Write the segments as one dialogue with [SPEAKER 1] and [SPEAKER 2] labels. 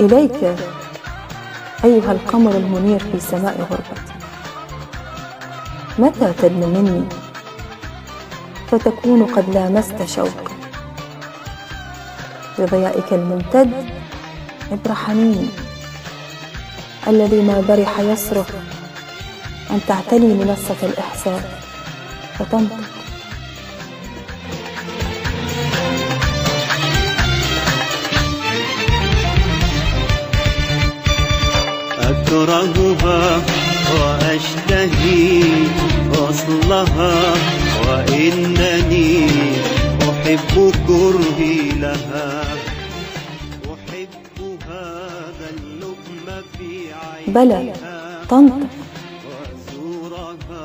[SPEAKER 1] إليك أيها القمر المنير في سماء غربتي، متى تدنو مني فتكون قد لامست شوقي، بضيائك الممتد عبر حنيني الذي ما برح يصرخ أن تعتلي منصة الإحساس فتنطق.
[SPEAKER 2] أكرهها وأشتهي وصلها، وإنني أحب كرهي لها، أحب هذا اللؤم في
[SPEAKER 1] بلى
[SPEAKER 2] عينها.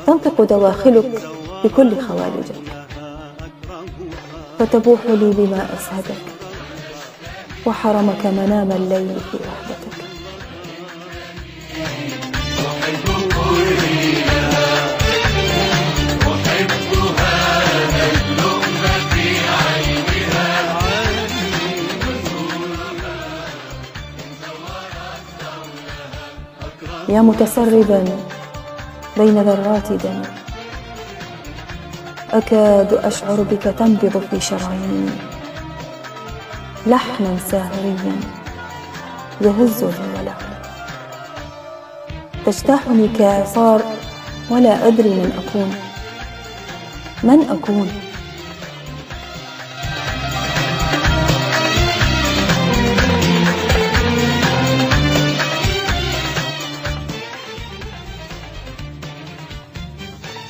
[SPEAKER 1] تنطق دواخلك بكل خوالجك، فتبوح لي بما أسهدك وحرمك منام الليل في وحدتك. يا متسربا بين ذرات دمي، أكاد أشعر بك تنبض في شراييني لحنا ساهريا يهزني وله، تجتاحني كإعصار ولا أدري من أكون.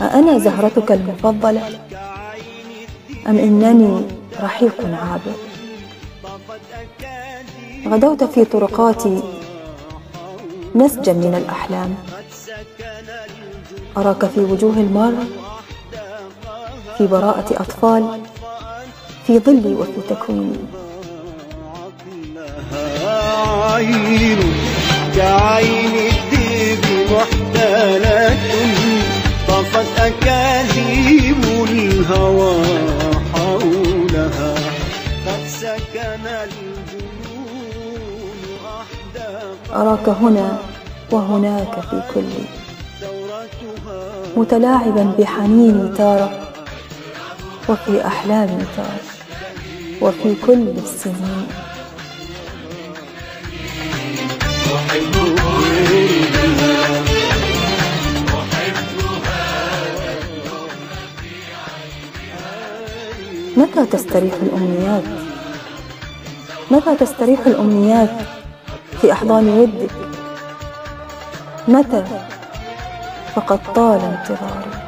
[SPEAKER 1] أأنا زهرتك المفضلة أم إنني رحيق عابر؟ غدوت في طرقاتي نسجا من الأحلام، أراك في وجوه المرء في براءة أطفال، في ظلي وفي تكويني.
[SPEAKER 2] عين كعين الديب محتالة، طفت أكاذيب الهوى حولها، قد سكن الجنون أحداقها.
[SPEAKER 1] أراك هنا وهناك في كلي، متلاعبا بحنيني تارة، وفي أحلامي تارة، وفي كل السنين. متى تستريح الأمنيات؟ متى تستريح الأمنيات في أحضان ودك؟ متى؟ فقد طال انتظاري.